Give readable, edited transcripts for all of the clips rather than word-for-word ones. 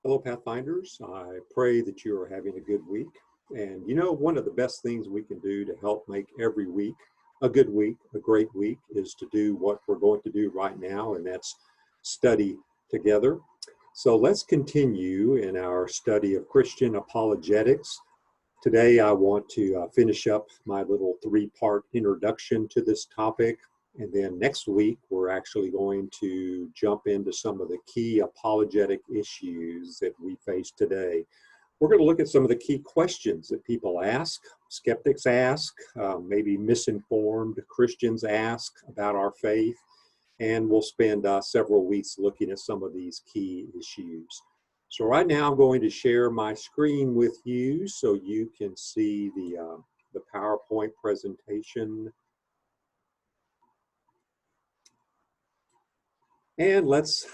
Hello, Pathfinders. I pray that you are having a good week. And you know, one of the best things we can do to help make every week, a great week, is to do what we're going to do right now, and that's study together. So let's continue in our study of Christian apologetics. Today, I want to finish up my little three-part introduction to this topic. And then next week, we're actually going to jump into some of the key apologetic issues that we face today. We're going to look at some of the key questions that people ask, skeptics ask, maybe misinformed Christians ask about our faith. And we'll spend several weeks looking at some of these key issues. So right now, I'm going to share my screen with you so you can see the PowerPoint presentation. And let's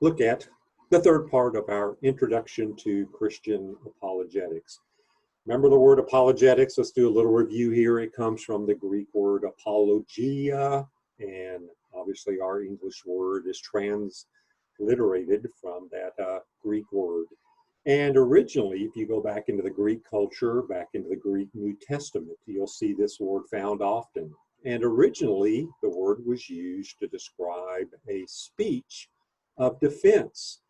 look at the third part of our introduction to Christian apologetics. Remember the word apologetics? Let's do a little review here. It comes from the Greek word apologia, and obviously our English word is transliterated from that Greek word. And originally, if you go back into the Greek culture, back into the Greek New Testament, you'll see this word found often. And originally, the word was used to describe a speech of defense.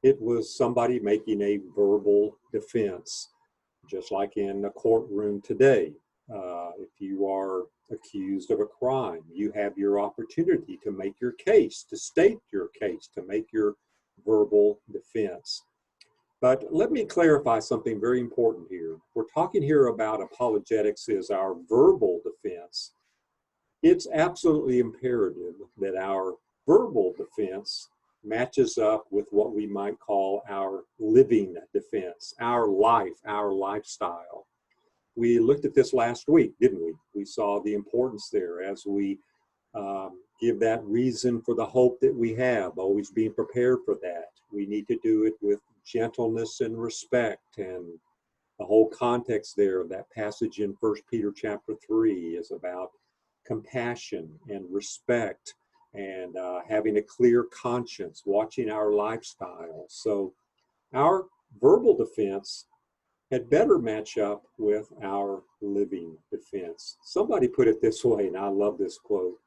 It was somebody making a verbal defense, just like in a courtroom today. If you are accused of a crime, you have your opportunity to make your case, to state your case, to make your verbal defense. But let me clarify something very important here. We're talking here about apologetics as our verbal defense. It's absolutely imperative that our verbal defense matches up with what we might call our living defense, our life, our lifestyle. We looked at this last week, didn't we? We saw the importance there as we give that reason for the hope that we have, always being prepared for that. We need to do it with gentleness and respect, and the whole context there of that passage in 1 Peter chapter 3 is about compassion and respect and having a clear conscience, watching our lifestyle. So our verbal defense had better match up with our living defense. Somebody put it this way, and I love this quote: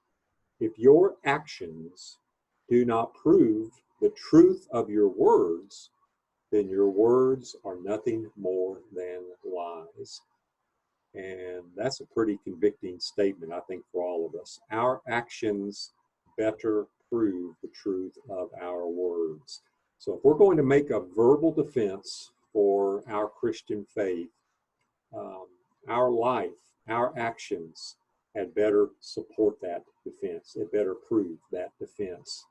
if your actions do not prove the truth of your words, then your words are nothing more than lies. And that's a pretty convicting statement, I think, for all of us. Our actions better prove the truth of our words. So if we're going to make a verbal defense for our Christian faith, our life, our actions had better support that defense. It better prove that defense.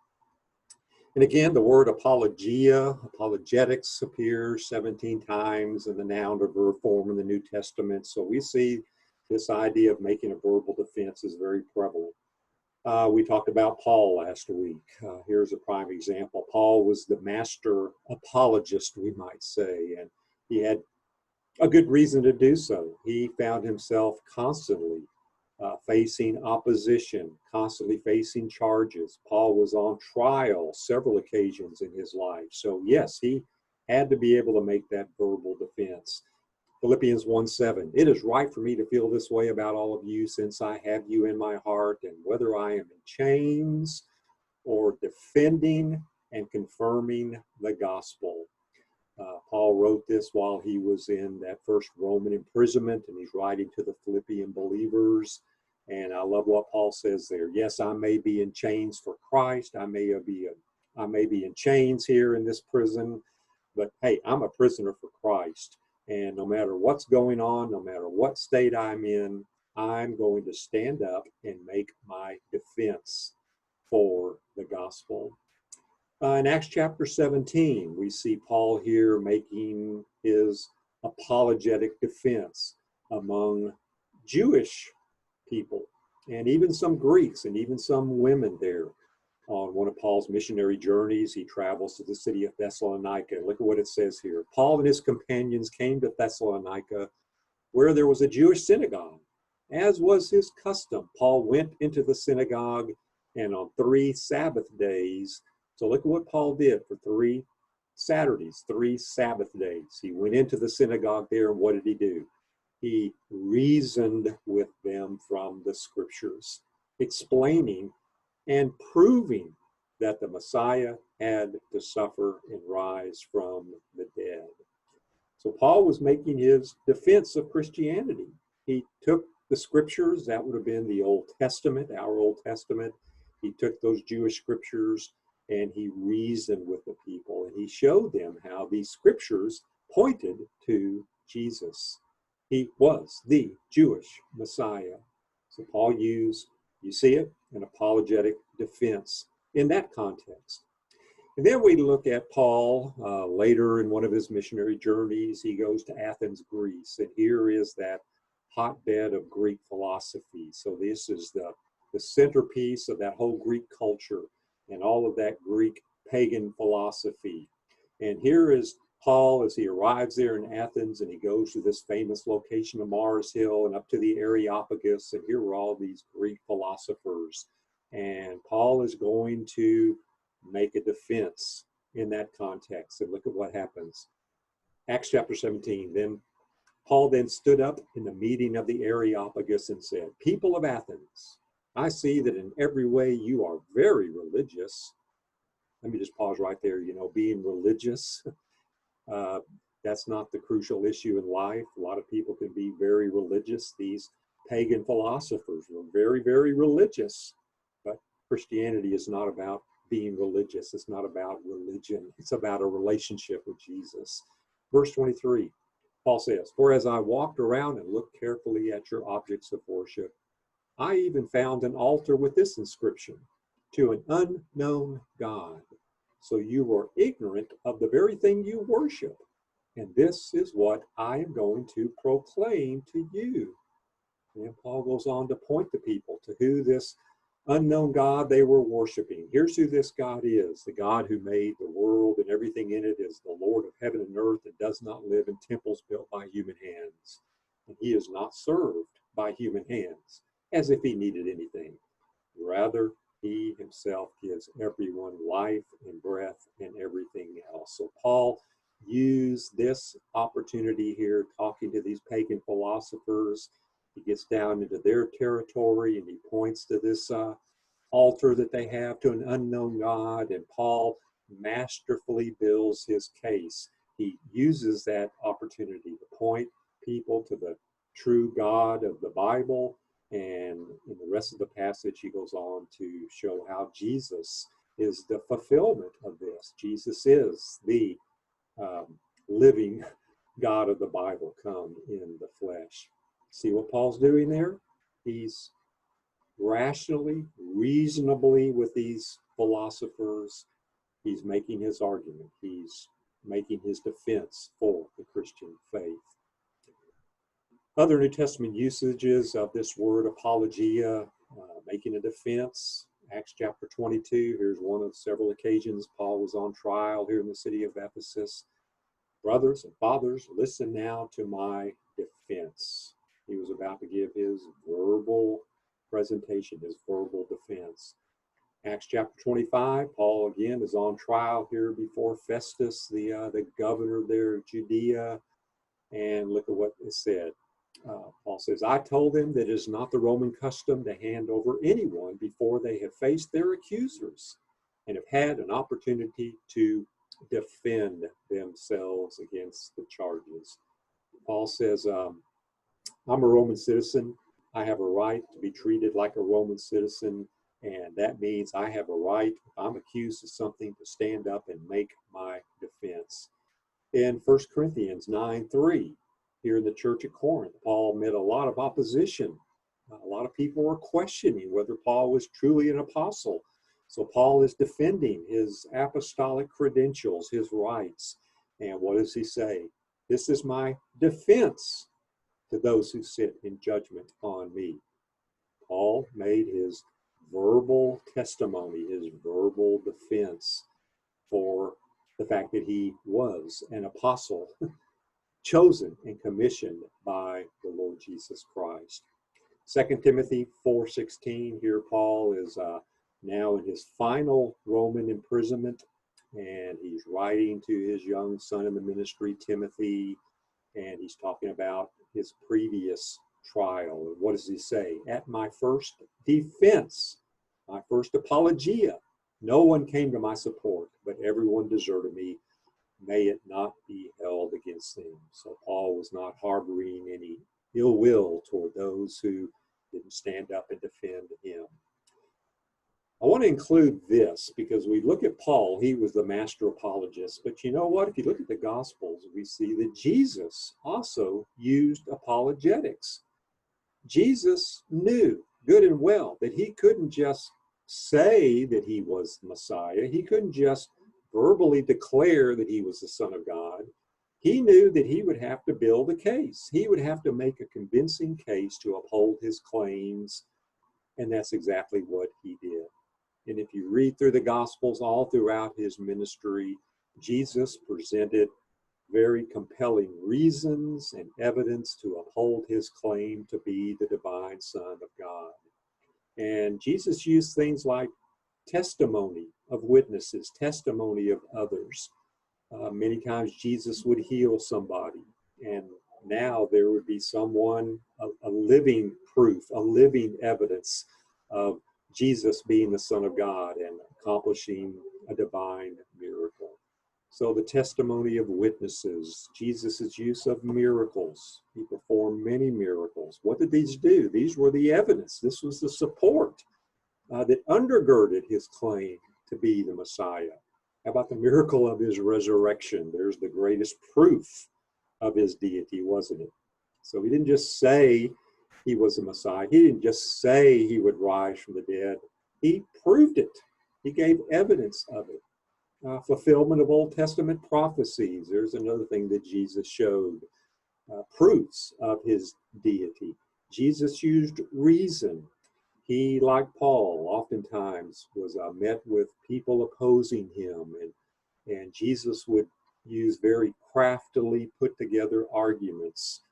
And again, the word apologia, apologetics, appears 17 times in the noun to verb form in the New Testament. So we see this idea of making a verbal defense is very prevalent. We talked about Paul last week. Here's a prime example. Paul was the master apologist, we might say, and he had a good reason to do so. He found himself constantly facing opposition, constantly facing charges. Paul was on trial several occasions in his life. So yes, he had to be able to make that verbal defense. Philippians 1:7, it is right for me to feel this way about all of you since I have you in my heart, and whether I am in chains or defending and confirming the gospel. Paul wrote this while he was in that first Roman imprisonment, and he's writing to the Philippian believers. And I love what Paul says there. Yes, I may be in chains for Christ. I may be in chains here in this prison, but hey, I'm a prisoner for Christ. And no matter what's going on, no matter what state I'm in, I'm going to stand up and make my defense for the gospel. In Acts chapter 17, we see Paul here making his apologetic defense among Jewish people, and even some Greeks, and even some women there. On one of Paul's missionary journeys, he travels to the city of Thessalonica. Look at what it says here. Paul and his companions came to Thessalonica, where there was a Jewish synagogue. As was his custom, Paul went into the synagogue, and on 3 Sabbath days, so look at what Paul did for 3 Saturdays, 3 Sabbath days. He went into the synagogue there, and what did he do? He reasoned with them from the scriptures, explaining and proving that the Messiah had to suffer and rise from the dead. So Paul was making his defense of Christianity. He took the scriptures, that would have been the Old Testament, our Old Testament. He took those Jewish scriptures and he reasoned with the people, and he showed them how these scriptures pointed to Jesus. He was the Jewish Messiah. So Paul used, you see it, an apologetic defense in that context. And then we look at Paul later in one of his missionary journeys. He goes to Athens, Greece, and here is that hotbed of Greek philosophy. So this is the centerpiece of that whole Greek culture and all of that Greek pagan philosophy. And here is Paul as he arrives there in Athens, and he goes to this famous location of Mars Hill and up to the Areopagus, and here were all these Greek philosophers. And Paul is going to make a defense in that context. And look at what happens. Acts chapter 17. Then Paul then stood up in the meeting of the Areopagus and said, "People of Athens, I see that in every way you are very religious." Let me just pause right there. Being religious, that's not the crucial issue in life. A lot of people can be very religious. These pagan philosophers were very, very religious. But Christianity is not about being religious. It's not about religion. It's about a relationship with Jesus. Verse 23, Paul says, "For as I walked around and looked carefully at your objects of worship, I even found an altar with this inscription, 'To an unknown God.' So you were ignorant of the very thing you worship. And this is what I am going to proclaim to you." And Paul goes on to point the people to who this unknown God they were worshiping. Here's who this God is. The God who made the world and everything in it is the Lord of heaven and earth and does not live in temples built by human hands. And he is not served by human hands as if he needed anything. Rather, he himself gives everyone life and breath and everything else. So Paul used this opportunity here talking to these pagan philosophers. He gets down into their territory and he points to this altar that they have to an unknown God, and Paul masterfully builds his case. He uses that opportunity to point people to the true God of the Bible, and in the rest of the passage he goes on to show how Jesus is the fulfillment of this. Jesus is the living God of the Bible come in the flesh. See what Paul's doing there? He's rationally, reasonably with these philosophers, he's making his argument. He's making his defense for the Christian faith. Other New Testament usages of this word apologia, making a defense. Acts chapter 22, here's one of several occasions Paul was on trial here in the city of Ephesus. "Brothers and fathers, listen now to my defense." He was about to give his verbal presentation, his verbal defense. Acts chapter 25, Paul again is on trial here before Festus, the governor there of Judea. And look at what it said. Paul says, "I told them that it is not the Roman custom to hand over anyone before they have faced their accusers and have had an opportunity to defend themselves against the charges." Paul says, "I'm a Roman citizen. I have a right to be treated like a Roman citizen, and that means I have a right, if I'm accused of something, to stand up and make my defense." In 1 Corinthians 9:3, here in the church at Corinth, Paul met a lot of opposition. A lot of people were questioning whether Paul was truly an apostle. So Paul is defending his apostolic credentials, his rights. And what does he say? "This is my defense to those who sit in judgment on me." Paul made his verbal testimony, his verbal defense for the fact that he was an apostle, chosen and commissioned by the Lord Jesus Christ. 2 Timothy 4:16, here Paul is now in his final Roman imprisonment. and he's writing to his young son in the ministry, Timothy, and he's talking about his previous trial. And what does he say? At my first defense, my first apologia, no one came to my support, but everyone deserted me. May it not be held against them. So Paul was not harboring any ill will toward those who didn't stand up and defend him. I want to include this because we look at Paul, he was the master apologist, but you know what? If you look at the Gospels, we see that Jesus also used apologetics. Jesus knew good and well that he couldn't just say that he was the Messiah. He couldn't just verbally declare that he was the Son of God. He knew that he would have to build a case. He would have to make a convincing case to uphold his claims, and that's exactly what he did. And if you read through the Gospels all throughout his ministry, Jesus presented very compelling reasons and evidence to uphold his claim to be the divine Son of God. And Jesus used things like testimony of witnesses, testimony of others. Many times Jesus would heal somebody, and now there would be someone, a living proof, a living evidence of Jesus being the Son of God and accomplishing a divine miracle. So the testimony of witnesses, Jesus' use of miracles. He performed many miracles. What did these do? These were the evidence. This was the support that undergirded his claim to be the Messiah. How about the miracle of his resurrection? There's the greatest proof of his deity, wasn't it? So he didn't just say he was the Messiah. He didn't just say he would rise from the dead. He proved it. He gave evidence of it. Fulfillment of Old Testament prophecies. There's another thing that Jesus showed. Proofs of his deity. Jesus used reason. He, like Paul, oftentimes was met with people opposing him, and Jesus would use very craftily put together arguments.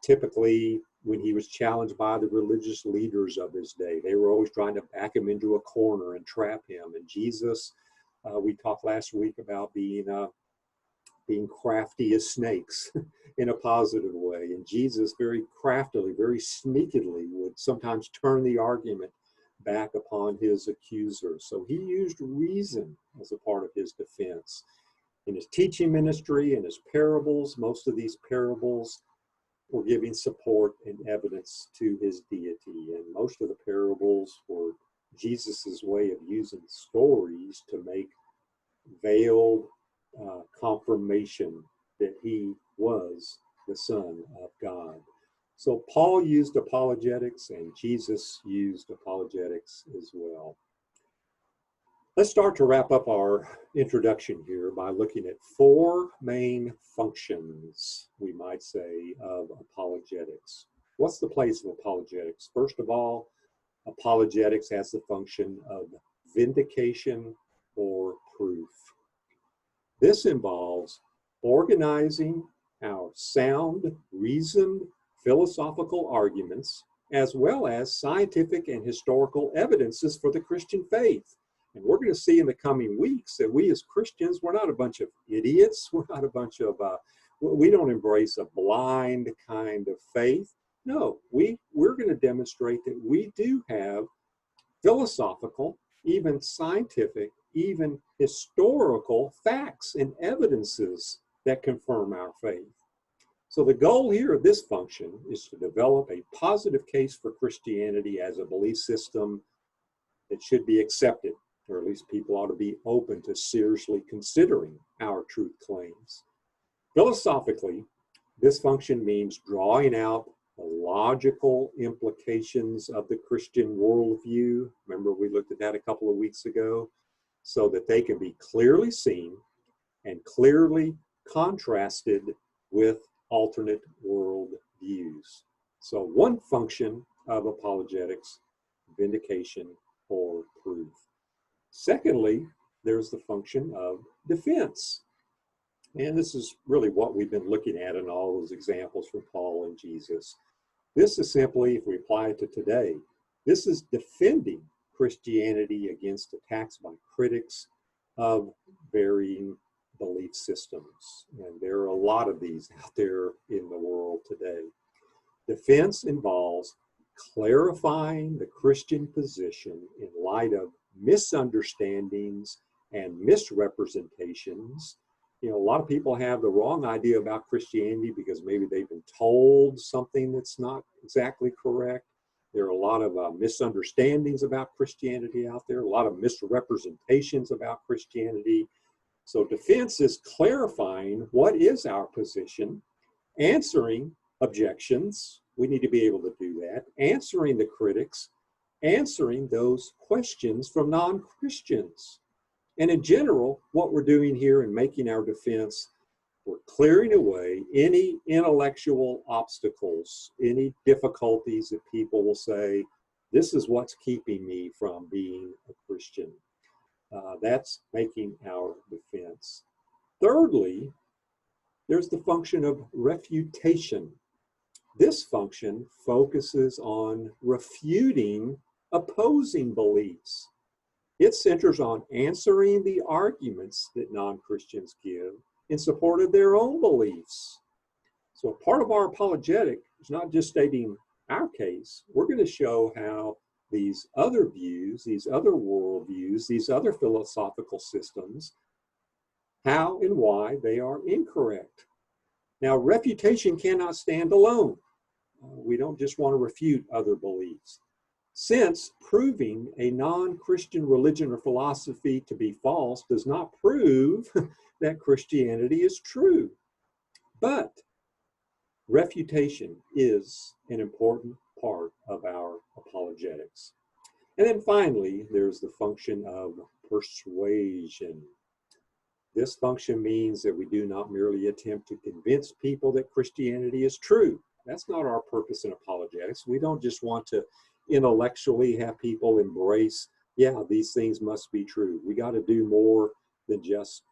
Typically, when he was challenged by the religious leaders of his day, they were always trying to back him into a corner and trap him. And Jesus, we talked last week about being crafty as snakes in a positive way. And Jesus very craftily, very sneakily would sometimes turn the argument back upon his accuser. So he used reason as a part of his defense. In his teaching ministry and his parables, most of these parables were giving support and evidence to his deity. And most of the parables were Jesus's way of using stories to make veiled confirmation that he was the Son of God. So Paul used apologetics and Jesus used apologetics as well. Let's start to wrap up our introduction here by looking at four main functions, we might say, of apologetics. What's the place of apologetics? First of all, apologetics has the function of vindication or proof. This involves organizing our sound, reasoned, philosophical arguments, as well as scientific and historical evidences for the Christian faith. And we're going to see in the coming weeks that we as Christians, we're not a bunch of idiots. We're not a bunch of, we don't embrace a blind kind of faith. No, we're going to demonstrate that we do have philosophical, even scientific, even historical facts and evidences that confirm our faith. So the goal here of this function is to develop a positive case for Christianity as a belief system that should be accepted, or at least people ought to be open to seriously considering our truth claims. Philosophically, this function means drawing out the logical implications of the Christian worldview. Remember, we looked at that a couple of weeks ago, so that they can be clearly seen and clearly contrasted with alternate world views. So one function of apologetics, vindication or proof. Secondly, there's the function of defense. And this is really what we've been looking at in all those examples from Paul and Jesus. This is simply, if we apply it to today, this is defending Christianity against attacks by critics of varying belief systems. And there are a lot of these out there in the world today. Defense involves clarifying the Christian position in light of misunderstandings and misrepresentations. You know, a lot of people have the wrong idea about Christianity because maybe they've been told something that's not exactly correct. There are a lot of misunderstandings about Christianity out there, a lot of misrepresentations about Christianity. So defense is clarifying what is our position, answering objections. We need to be able to do that, answering the critics, answering those questions from non-Christians. And in general, what we're doing here in making our defense, we're clearing away any intellectual obstacles, any difficulties that people will say, this is what's keeping me from being a Christian. That's making our defense. Thirdly, there's the function of refutation. This function focuses on refuting opposing beliefs. It centers on answering the arguments that non-Christians give in support of their own beliefs. So part of our apologetic is not just stating our case. We're going to show how these other views, these other worldviews, these other philosophical systems, how and why they are incorrect. Now, refutation cannot stand alone. We don't just want to refute other beliefs. Since proving a non-Christian religion or philosophy to be false does not prove that Christianity is true. But refutation is an important part of our apologetics. And then finally, there's the function of persuasion. This function means that we do not merely attempt to convince people that Christianity is true. That's not our purpose in apologetics. We don't just want to intellectually have people embrace, yeah, these things must be true. We got to do more than just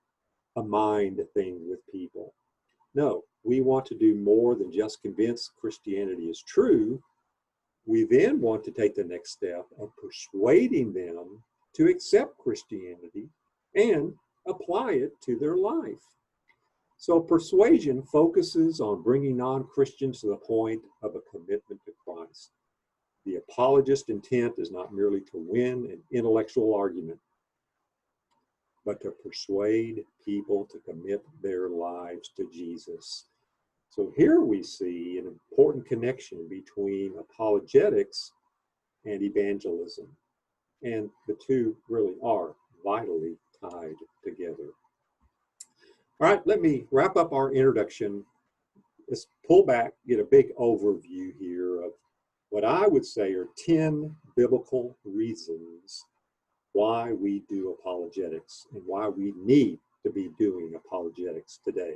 a mind thing with people. No, we want to do more than just convince Christianity is true. We then want to take the next step of persuading them to accept Christianity and apply it to their life. So persuasion focuses on bringing non-Christians to the point of a commitment to Christ. The apologist's intent is not merely to win an intellectual argument, but to persuade people to commit their lives to Jesus. So here we see an important connection between apologetics and evangelism. And the two really are vitally tied together. All right, let me wrap up our introduction. Let's pull back, get a big overview here of what I would say are 10 biblical reasons why we do apologetics and why we need to be doing apologetics today.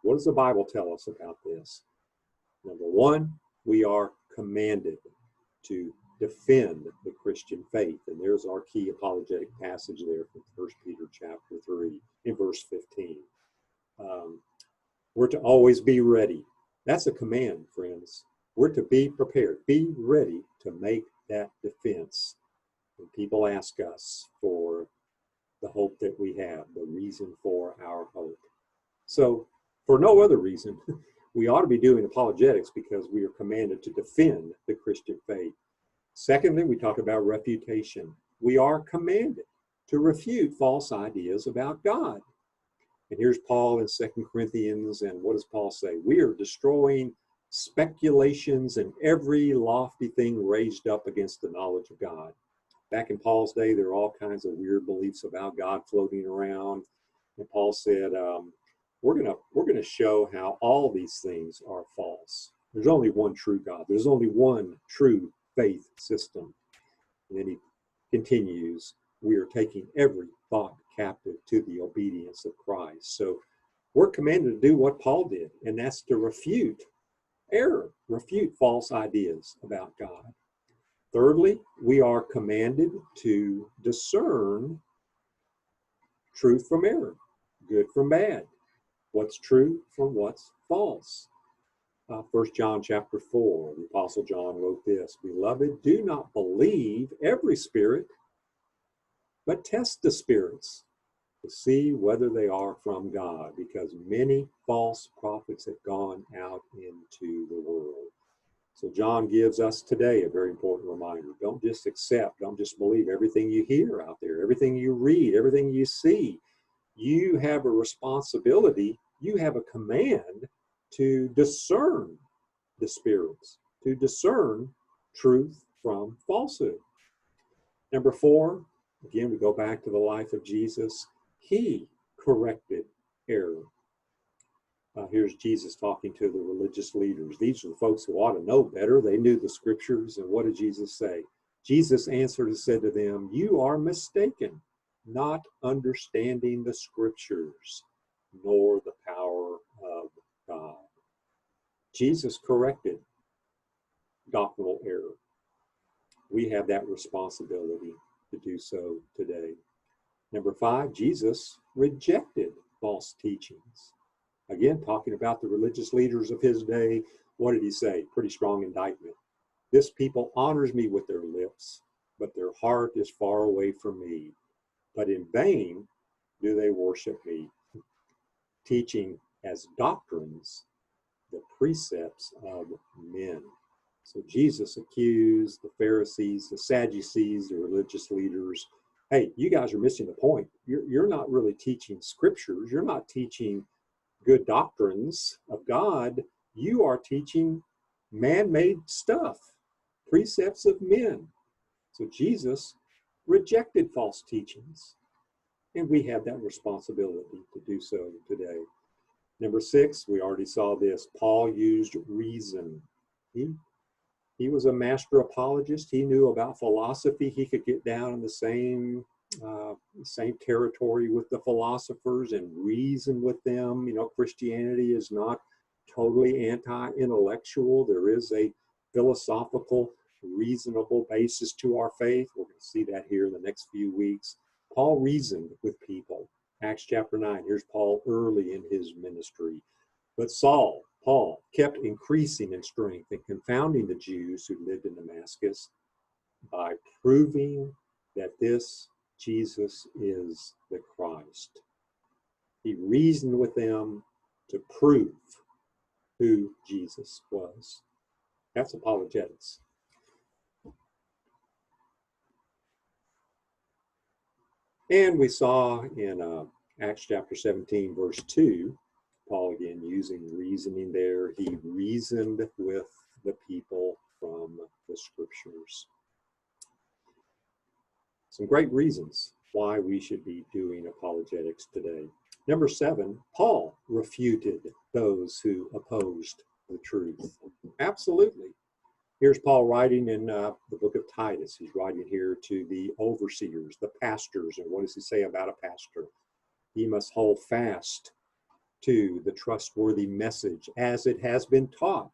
What does the Bible tell us about this? Number one, we are commanded to defend the Christian faith. And there's our key apologetic passage there from 1 Peter chapter 3 in verse 15. We're to always be ready. That's a command, friends. We're to be prepared, be ready to make that defense. When people ask us for the hope that we have, the reason for our hope. So for no other reason, we ought to be doing apologetics because we are commanded to defend the Christian faith. Secondly, we talk about refutation. We are commanded to refute false ideas about God. And here's Paul in 2 Corinthians, and what does Paul say? We are destroying speculations and every lofty thing raised up against the knowledge of God. Back in Paul's day, there were all kinds of weird beliefs about God floating around. And Paul said, we're gonna show how all these things are false. There's only one true God. There's only one true faith system. And then he continues, we are taking every thought captive to the obedience of Christ. So we're commanded to do what Paul did, and that's to refute error, refute false ideas about God. Thirdly, we are commanded to discern truth from error, good from bad, what's true from what's false. 1 John chapter 4, the Apostle John wrote this, Beloved, do not believe every spirit, but test the spirits to see whether they are from God, because many false prophets have gone out into the world. So John gives us today a very important reminder. Don't just accept, don't just believe everything you hear out there, everything you read, everything you see. You have a responsibility, you have a command to discern the spirits, to discern truth from falsehood. Number 4, again, we go back to the life of Jesus. He corrected error. Here's Jesus talking to the religious leaders. These are the folks who ought to know better. They knew the scriptures. And what did Jesus say? Jesus answered and said to them, "You are mistaken, not understanding the scriptures, nor the power of God." Jesus corrected doctrinal error. We have that responsibility to do so today. Number 5, Jesus rejected false teachings. Again, talking about the religious leaders of his day, what did he say? Pretty strong indictment. "This people honors me with their lips, but their heart is far away from me. But in vain do they worship me, teaching as doctrines the precepts of men." So Jesus accused the Pharisees, the Sadducees, the religious leaders. Hey, you guys are missing the point. You're not really teaching scriptures. You're not teaching good doctrines of God. You are teaching man-made stuff, precepts of men. So Jesus rejected false teachings, and we have that responsibility to do so today. Number 6, we already saw this. Paul used reason. He was a master apologist. He knew about philosophy. He could get down in the same territory with the philosophers and reason with them. You know, Christianity is not totally anti-intellectual. There is a philosophical, reasonable basis to our faith. We're going to see that here in the next few weeks. Paul reasoned with people. Acts chapter 9, here's Paul early in his ministry. But Paul, kept increasing in strength and confounding the Jews who lived in Damascus by proving that this Jesus is the Christ. He reasoned with them to prove who Jesus was. That's apologetics. And we saw in Acts chapter 17, verse 2, Paul again using reasoning there. He reasoned with the people from the scriptures. Some great reasons why we should be doing apologetics today. Number 7, Paul refuted those who opposed the truth. Absolutely. Here's Paul writing in the book of Titus. He's writing here to the overseers, the pastors. And what does he say about a pastor? He must hold fast to the trustworthy message as it has been taught,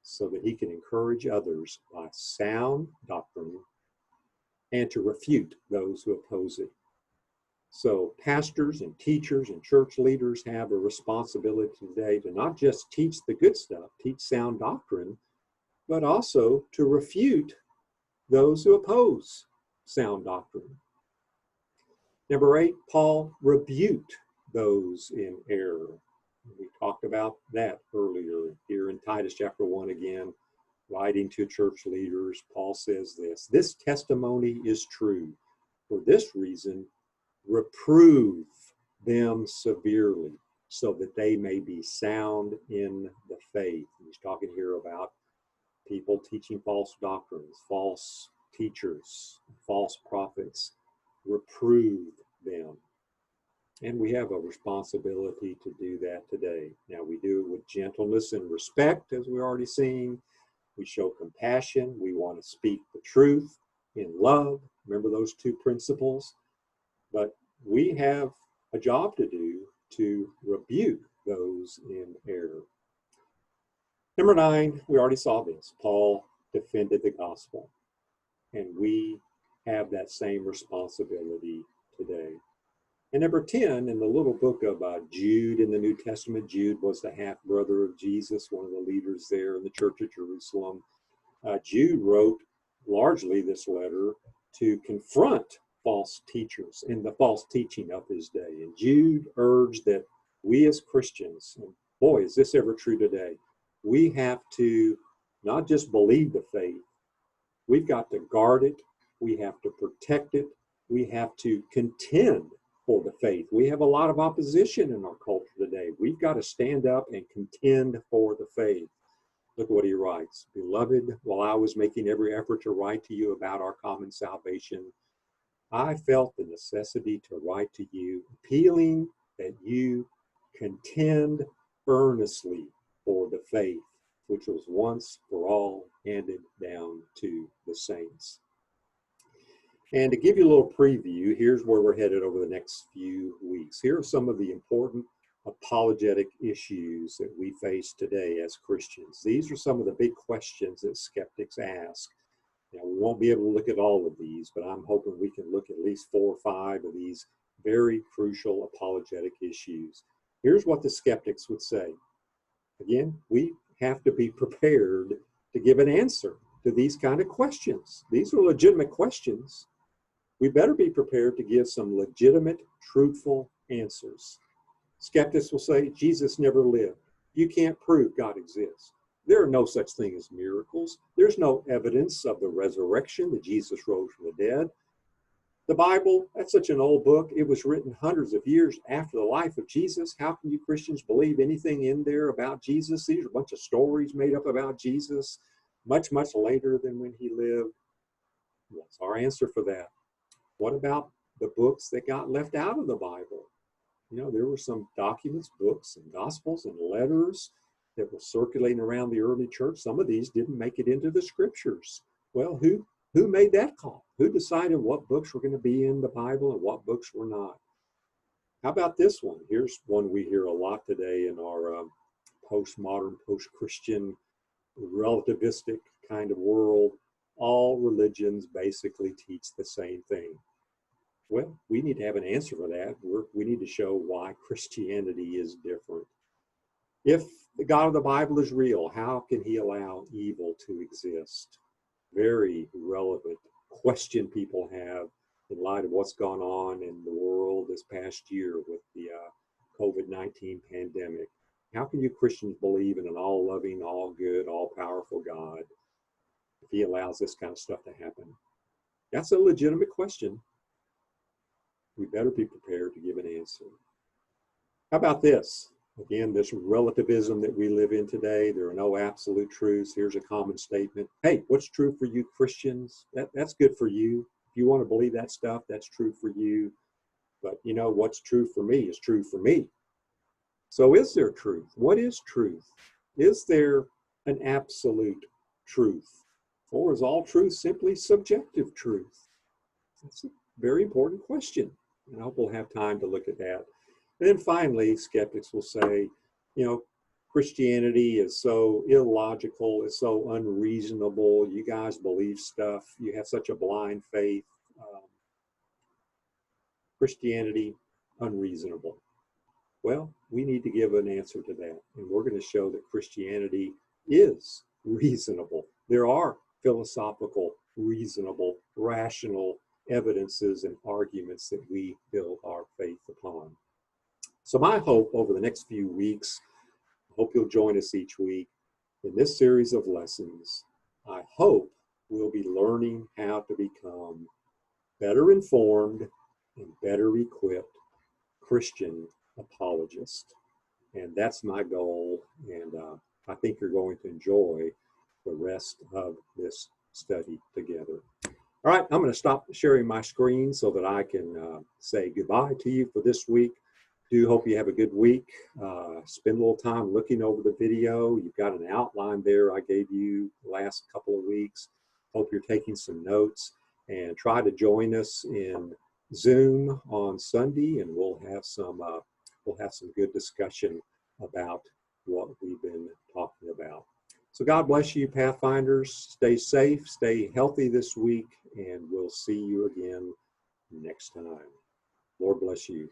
so that he can encourage others by sound doctrine and to refute those who oppose it. So pastors and teachers and church leaders have a responsibility today to not just teach the good stuff, teach sound doctrine, but also to refute those who oppose sound doctrine. Number 8, Paul rebuked those in error. We talked about that earlier here in Titus chapter 1 again, writing to church leaders. Paul says this testimony is true. For this reason, reprove them severely so that they may be sound in the faith. He's talking here about people teaching false doctrines, false teachers, false prophets. Reprove them. And we have a responsibility to do that today. Now, we do it with gentleness and respect, as we're already seeing. We show compassion. We want to speak the truth in love. Remember those 2 principles. But we have a job to do to rebuke those in error. Number 9, we already saw this. Paul defended the gospel. And we have that same responsibility today. And number 10, in the little book of Jude in the New Testament, Jude was the half-brother of Jesus, one of the leaders there in the Church of Jerusalem. Jude wrote largely this letter to confront false teachers and the false teaching of his day. And Jude urged that we as Christians, and boy, is this ever true today, we have to not just believe the faith, we've got to guard it, we have to protect it, we have to contend for the faith. We have a lot of opposition in our culture today. We've got to stand up and contend for the faith. Look what he writes. Beloved, while I was making every effort to write to you about our common salvation, I felt the necessity to write to you, appealing that you contend earnestly for the faith, which was once for all handed down to the saints. And to give you a little preview, here's where we're headed over the next few weeks. Here are some of the important apologetic issues that we face today as Christians. These are some of the big questions that skeptics ask. Now, we won't be able to look at all of these, but I'm hoping we can look at least 4 or 5 of these very crucial apologetic issues. Here's what the skeptics would say. Again, we have to be prepared to give an answer to these kind of questions. These are legitimate questions. We better be prepared to give some legitimate, truthful answers. Skeptics will say, Jesus never lived. You can't prove God exists. There are no such thing as miracles. There's no evidence of the resurrection, that Jesus rose from the dead. The Bible, that's such an old book. It was written hundreds of years after the life of Jesus. How can you Christians believe anything in there about Jesus? These are a bunch of stories made up about Jesus much, much later than when he lived. What's our answer for that? What about the books that got left out of the Bible? You know, there were some documents, books, and gospels and letters that were circulating around the early church. Some of these didn't make it into the scriptures. Well, who made that call? Who decided what books were going to be in the Bible and what books were not? How about this one? Here's one we hear a lot today in our postmodern, post-Christian, relativistic kind of world. All religions basically teach the same thing. Well, we need to have an answer for that. We need to show why Christianity is different. If the God of the Bible is real, how can he allow evil to exist? Very relevant question people have in light of what's gone on in the world this past year with the COVID-19 pandemic. How can you Christians believe in an all-loving, all-good, all-powerful God if he allows this kind of stuff to happen? That's a legitimate question. We better be prepared to give an answer. How about this? Again, this relativism that we live in today, there are no absolute truths. Here's a common statement. Hey, what's true for you Christians? That's good for you. If you want to believe that stuff, that's true for you. But you know, what's true for me is true for me. So is there truth? What is truth? Is there an absolute truth? Or is all truth simply subjective truth? That's a very important question. And I hope we'll have time to look at that. And then finally, skeptics will say, you know, Christianity is so illogical, it's so unreasonable. You guys believe stuff. You have such a blind faith. Christianity, unreasonable. Well, we need to give an answer to that. And we're going to show that Christianity is reasonable. There are philosophical, reasonable, rational evidences and arguments that we build our faith upon. So my hope over the next few weeks, I hope you'll join us each week in this series of lessons. I hope we'll be learning how to become better informed and better equipped Christian apologists. And that's my goal. And I think you're going to enjoy the rest of this study together. All right, I'm going to stop sharing my screen so that I can say goodbye to you for this week. Do hope you have a good week. Spend a little time looking over the video. You've got an outline there I gave you the last couple of weeks. Hope you're taking some notes, and try to join us in Zoom on Sunday, and we'll have some good discussion about what we've been talking about. So God bless you, Pathfinders. Stay safe, stay healthy this week, and we'll see you again next time. Lord bless you.